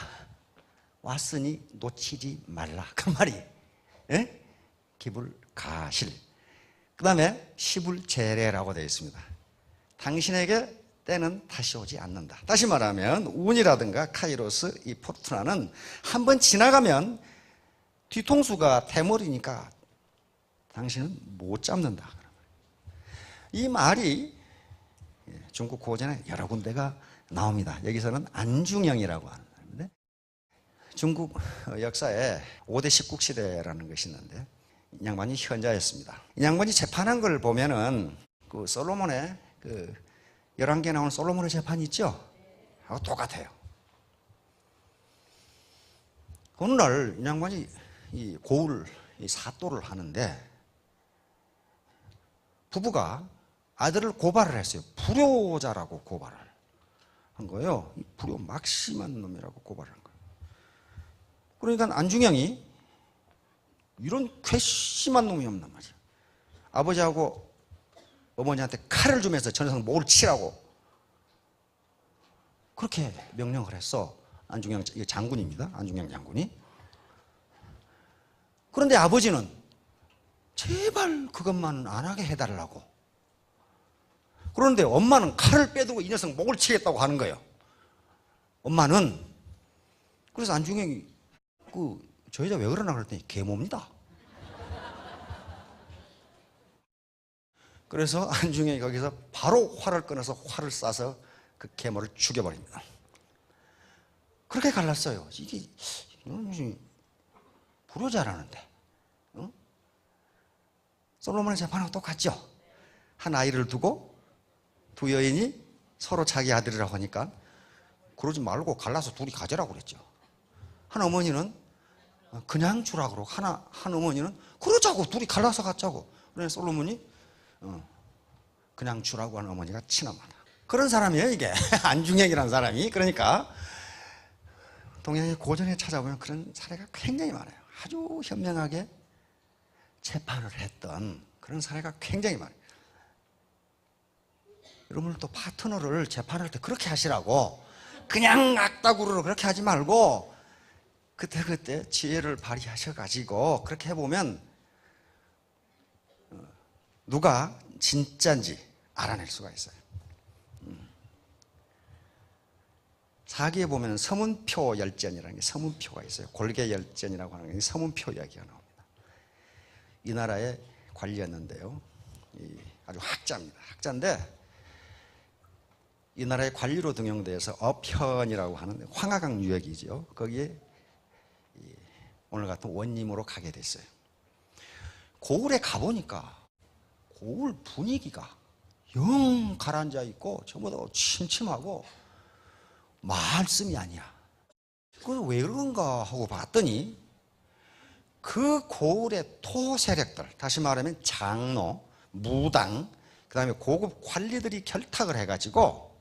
왔으니 놓치지 말라 그 말이. 예? 기불가실. 그 다음에 시불재래라고 되어 있습니다. 당신에게 때는 다시 오지 않는다. 다시 말하면 운이라든가 카이로스, 이 포르투나는 한번 지나가면 뒤통수가 대머리니까 당신은 못 잡는다. 이 말이 중국 고전에 여러 군데가 나옵니다. 여기서는 안중영이라고 하는 사람인데, 중국 역사에 5대 십국시대라는 것이 있는데 이 양반이 현자였습니다. 이 양반이 재판한 걸 보면은 그 솔로몬의 그 11개 나오는 솔로몬의 재판이 있죠? 하고 똑같아요. 어느 날 이 양반이 이 고을 사또를 하는데 부부가 아들을 고발을 했어요. 불효자라고 고발을 한 거예요. 불효 막심한 놈이라고 고발을 한 거예요. 그러니까 안중영이 이런 괘씸한 놈이 없단 말이야. 아버지하고 어머니한테 칼을 주면서 저 녀석 목을 치라고 그렇게 명령을 했어. 안중영 장군입니다. 안중영 장군이. 그런데 아버지는 제발 그것만 안 하게 해달라고. 그런데 엄마는 칼을 빼두고 이 녀석 목을 치겠다고 하는 거예요. 엄마는. 그래서 안중영이 저 여자 왜 그러나 그랬더니 계모입니다. 그래서 안중영이 거기서 바로 활을 끊어서 활을 쏴서 그 계모를 죽여버립니다. 그렇게 갈랐어요. 이게 불효자라는데. 솔로몬의 재판하고 똑같죠. 한 아이를 두고 두 여인이 서로 자기 아들이라고 하니까 그러지 말고 갈라서 둘이 가져라고 그랬죠. 한 어머니는 그냥 주라고 그러고 한 어머니는 그러자고 둘이 갈라서 갖자고. 그래서 솔로몬이 그냥 주라고 하는 어머니가 친엄마다. 그런 사람이에요 이게. 안중영이라는 사람이. 그러니까 동양의 고전에 찾아보면 그런 사례가 굉장히 많아요. 아주 현명하게 재판을 했던 그런 사례가 굉장히 많아요. 여러분 또 파트너를 재판할 때 그렇게 하시라고. 그냥 악다구로 그렇게 하지 말고 그때그때 지혜를 발휘하셔가지고 그렇게 해보면 누가 진짜인지 알아낼 수가 있어요. 사기에 보면 서문표 열전이라는 게 서문표가 있어요. 골계 열전이라고 하는 게 서문표 이야기가 나옵니다. 이 나라의 관리였는데요. 아주 학자입니다. 학자인데 이 나라의 관리로 등용돼서 어편이라고 하는 황하강 유역이죠. 거기에 오늘 같은 원님으로 가게 됐어요. 고을에 가보니까 고을 분위기가 영 가라앉아 있고 전부 다 침침하고 말씀이 아니야. 그래서 왜 그런가 하고 봤더니 그 고을의 토 세력들, 다시 말하면 장로, 무당, 그 다음에 고급 관리들이 결탁을 해가지고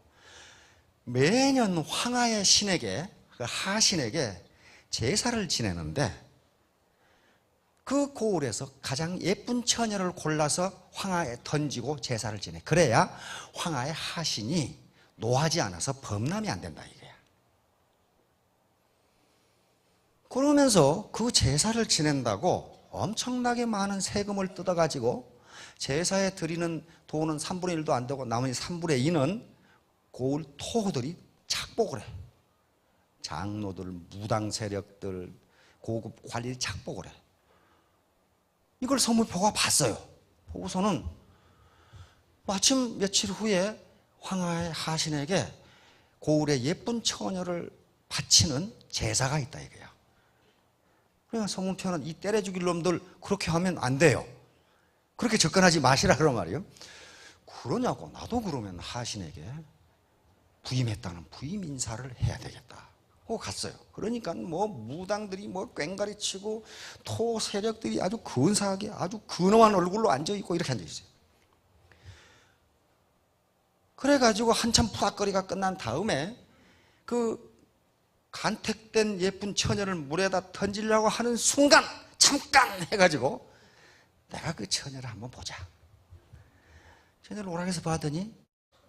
매년 황하의 신에게, 그 하신에게 제사를 지내는데 그 고을에서 가장 예쁜 처녀를 골라서 황하에 던지고 제사를 지내. 그래야 황하의 하신이 노하지 않아서 범람이 안 된다 이거야. 그러면서 그 제사를 지낸다고 엄청나게 많은 세금을 뜯어가지고 제사에 드리는 돈은 3분의 1도 안 되고 나머지 3분의 2는 고을 토호들이 착복을 해. 장로들, 무당 세력들, 고급 관리들이 착복을 해. 이걸 서문표가 봤어요. 보고서는 마침 며칠 후에 황하의 하신에게 고을의 예쁜 처녀를 바치는 제사가 있다 이거야. 그러니까 서문표는 이 때려 죽일 놈들 그렇게 하면 안 돼요. 그렇게 접근하지 마시라 그런 말이에요. 그러냐고. 나도 그러면 하신에게 부임했다는 부임 인사를 해야 되겠다 하고 갔어요. 그러니까 뭐 무당들이 뭐 꽹가리 치고 토 세력들이 아주 근사하게 아주 근엄한 얼굴로 앉아있고 이렇게 앉아있어요. 그래가지고 한참 푸닥거리가 끝난 다음에 그 간택된 예쁜 처녀를 물에다 던지려고 하는 순간 잠깐 해가지고 내가 그 처녀를 한번 보자. 처녀를 오락에서 봤더니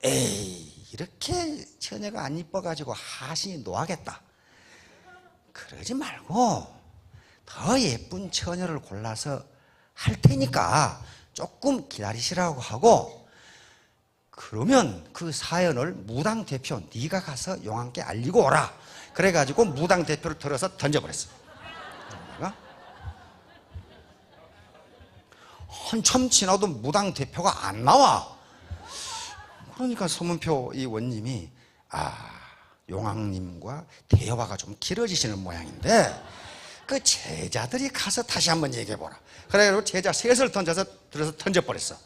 에이 이렇게 처녀가 안 이뻐가지고 하신이 노하겠다. 그러지 말고 더 예쁜 처녀를 골라서 할 테니까 조금 기다리시라고 하고, 그러면 그 사연을 무당 대표 네가 가서 용왕께 알리고 오라. 그래가지고 무당 대표를 들어서 던져버렸어. 한참 지나도 무당 대표가 안 나와. 그러니까 서문표 이 원님이 용왕님과 대화가 좀 길어지시는 모양인데 그 제자들이 가서 다시 한번 얘기해보라. 그래가지고 제자 셋을 들어서 던져버렸어.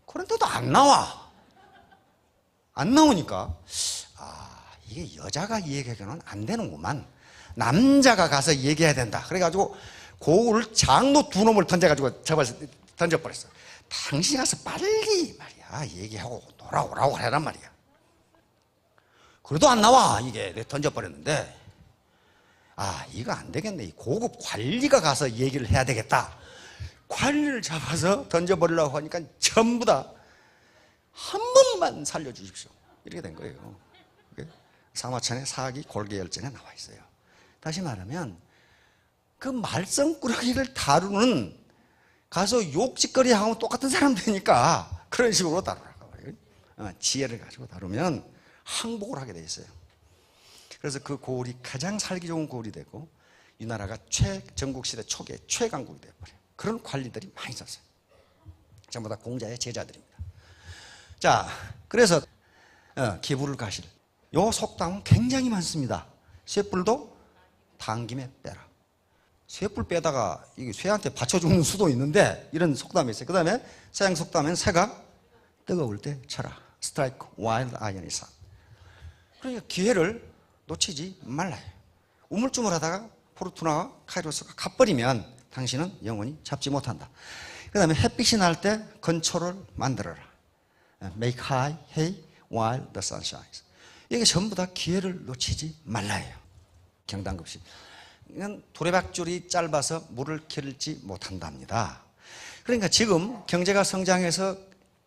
그런데도 안 나와. 안 나오니까 이게 여자가 얘기하기는 안 되는구만. 남자가 가서 얘기해야 된다. 그래가지고 고을 장로 두 놈을 던져가지고 던져버렸어. 당신이 가서 빨리 말이야 얘기하고 돌아오라고 하란 말이야. 그래도 안 나와. 이게 내가 던져버렸는데 이거 안 되겠네. 이 고급 관리가 가서 얘기를 해야 되겠다. 관리를 잡아서 던져버리려고 하니까 전부 다 한 번만 살려주십시오 이렇게 된 거예요. 사마천의 사기 골계열전에 나와 있어요. 다시 말하면 그 말썽꾸러기를 다루는 가서 욕짓거리 하고 똑같은 사람 되니까 그런 식으로 다루라고. 지혜를 가지고 다루면 항복을 하게 돼 있어요. 그래서 그 고을이 가장 살기 좋은 고을이 되고 이 나라가 전국시대 초기에 최강국이 되어버려요. 그런 관리들이 많이 있었어요. 전부 다 공자의 제자들입니다. 자, 그래서 기부를 가실 요 속담은 굉장히 많습니다. 쇠뿔도 당김에 빼라. 쇠뿔 빼다가 이게 쇠한테 받쳐주는 수도 있는데 이런 속담이 있어요. 그 다음에 서양 속담엔 새가 뜨거울 때 쳐라. Strike while the iron is hot. 그러니까 기회를 놓치지 말라요. 우물쭈물하다가 포르투나와 카이로스가 가버리면 당신은 영원히 잡지 못한다. 그 다음에 햇빛이 날 때 건초를 만들어라. Make high hay while the sun shines. 이게 전부 다 기회를 놓치지 말라예요. 경당급식. 이건 두레박줄이 짧아서 물을 길지 못한답니다. 그러니까 지금 경제가 성장해서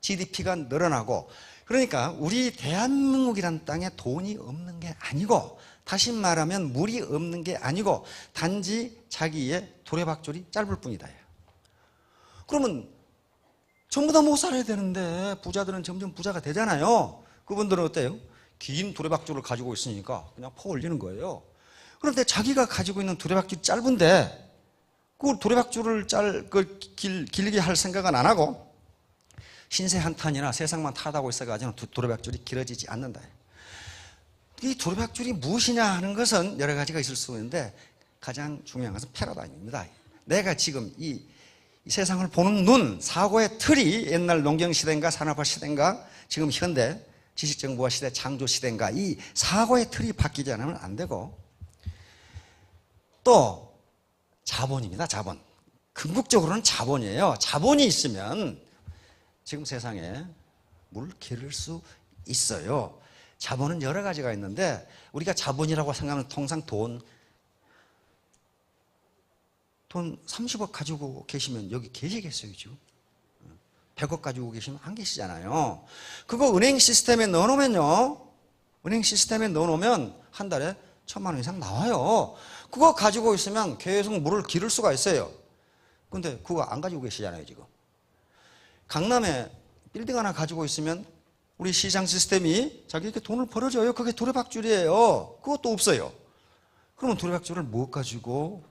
GDP가 늘어나고 그러니까 우리 대한민국이란 땅에 돈이 없는 게 아니고 다시 말하면 물이 없는 게 아니고 단지 자기의 두레박줄이 짧을 뿐이다. 그러면 전부 다 못 살아야 되는데 부자들은 점점 부자가 되잖아요. 그분들은 어때요? 긴 두레박줄을 가지고 있으니까 그냥 퍼 올리는 거예요. 그런데 자기가 가지고 있는 두레박줄이 짧은데 그 두레박줄을 길게 할 생각은 안 하고 신세 한탄이나 세상만 타다고 있어가지고 두레박줄이 길어지지 않는다. 이 두레박줄이 무엇이냐 하는 것은 여러 가지가 있을 수 있는데 가장 중요한 것은 패러다임입니다. 내가 지금 이 세상을 보는 눈, 사고의 틀이 옛날 농경시대인가 산업화 시대인가 지금 현대 지식정보화 시대, 창조시대인가 이 사고의 틀이 바뀌지 않으면 안 되고 또 자본입니다. 자본. 궁극적으로는 자본이에요. 자본이 있으면 지금 세상에 물을 기를 수 있어요. 자본은 여러 가지가 있는데 우리가 자본이라고 생각하면 통상 돈 30억 가지고 계시면 여기 계시겠어요 지금? 100억 가지고 계시면 안 계시잖아요. 그거 은행 시스템에 넣어놓으면요, 은행 시스템에 넣어놓으면 한 달에 1,000만 원 이상 나와요. 그거 가지고 있으면 계속 물을 기를 수가 있어요. 근데 그거 안 가지고 계시잖아요, 지금. 강남에 빌딩 하나 가지고 있으면 우리 시장 시스템이 자기에게 돈을 벌어줘요. 그게 두레박줄이에요. 그것도 없어요. 그러면 두레박줄을 뭐 가지고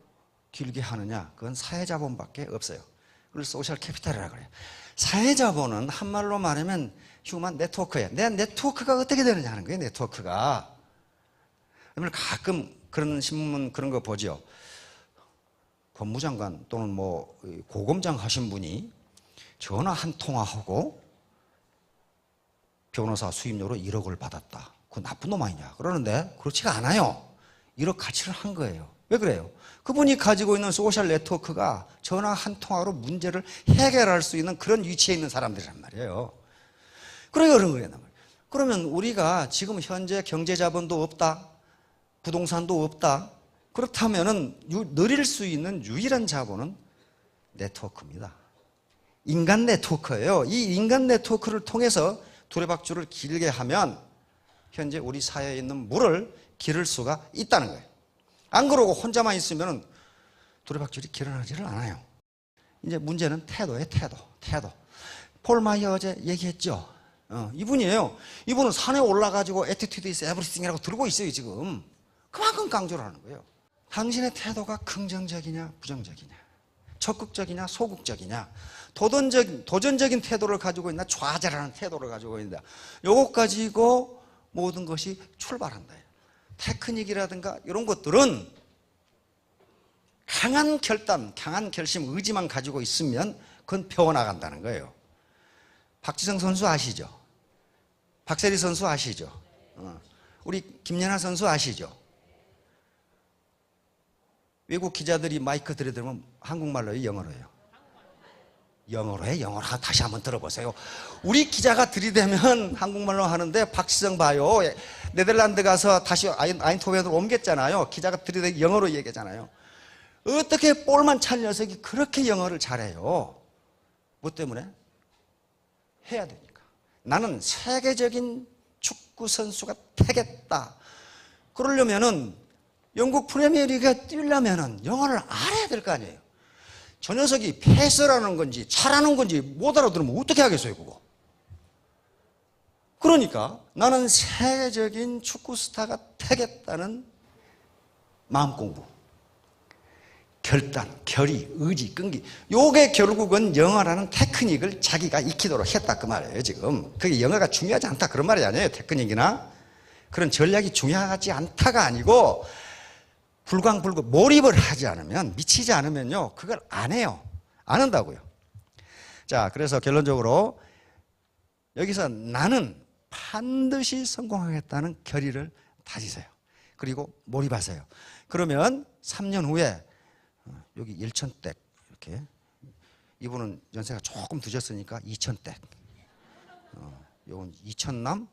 길게 하느냐? 그건 사회자본밖에 없어요. 그걸 소셜 캐피탈이라고 그래요. 사회자본은 한말로 말하면 휴먼 네트워크예요. 내 네트워크가 어떻게 되느냐 하는 거예요. 네트워크가. 그러면 가끔 그런 신문 그런 거 보죠. 법무장관 또는 뭐 고검장 하신 분이 전화 한 통화하고 변호사 수임료로 1억을 받았다. 그거 나쁜 놈 아니냐. 그러는데 그렇지가 않아요. 1억 가치를 한 거예요. 왜 그래요? 그분이 가지고 있는 소셜 네트워크가 전화 한 통화로 문제를 해결할 수 있는 그런 위치에 있는 사람들이란 말이에요. 그러니까 그런 거예요. 그러면 우리가 지금 현재 경제자본도 없다, 부동산도 없다. 그렇다면은 누릴 수 있는 유일한 자본은 네트워크입니다. 인간 네트워크예요. 이 인간 네트워크를 통해서 두레박줄을 길게 하면 현재 우리 사회에 있는 물을 기를 수가 있다는 거예요. 안 그러고 혼자만 있으면 두레박줄이 길어나지를 않아요. 이제 문제는 태도예요. 태도. 폴 마이어 어제 얘기했죠. 이분이에요. 이분은 산에 올라가지고 attitude is everything이라고 들고 있어요. 지금 그만큼 강조를 하는 거예요. 당신의 태도가 긍정적이냐 부정적이냐, 적극적이냐 소극적이냐, 도전적인 태도를 가지고 있나 좌절하는 태도를 가지고 있나, 요것 가지고 모든 것이 출발한다. 테크닉이라든가 이런 것들은 강한 결단, 강한 결심, 의지만 가지고 있으면 그건 배워나간다는 거예요. 박지성 선수 아시죠? 박세리 선수 아시죠? 우리 김연아 선수 아시죠? 외국 기자들이 마이크 들이대면 한국말로요, 영어로요? 영어로 해? 영어로 다시 한번 들어보세요. 우리 기자가 들이대면 한국말로 하는데 박지성 봐요. 네덜란드 가서 다시 아인토벤으로 옮겼잖아요. 기자가 들이대면 영어로 얘기하잖아요. 어떻게 볼만 찬 녀석이 그렇게 영어를 잘해요? 뭐 때문에? 해야 되니까. 나는 세계적인 축구 선수가 되겠다. 그러려면은 영국 프리미어리그에 뛰려면은 영어를 알아야 될 거 아니에요. 저 녀석이 패스라는 건지 잘하는 건지 못 알아들으면 어떻게 하겠어요, 그거? 그러니까 나는 세계적인 축구 스타가 되겠다는 마음 공부, 결단, 결의, 의지, 끈기. 요게 결국은 영어라는 테크닉을 자기가 익히도록 했다 그 말이에요, 지금. 그게 영어가 중요하지 않다 그런 말이 아니에요. 테크닉이나 그런 전략이 중요하지 않다가 아니고 불광불급 몰입을 하지 않으면, 미치지 않으면요 그걸 안 해요. 안 한다고요. 자, 그래서 결론적으로 여기서 나는 반드시 성공하겠다는 결의를 다지세요. 그리고 몰입하세요. 그러면 3년 후에 여기 1,000댁 이렇게, 이분은 연세가 조금 드셨으니까 2,000댁, 요건 2,000남,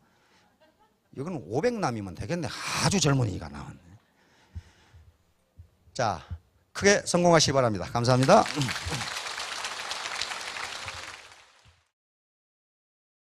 이거는 500남이면 되겠네. 아주 젊은이가 나왔네. 자, 크게 성공하시기 바랍니다. 감사합니다.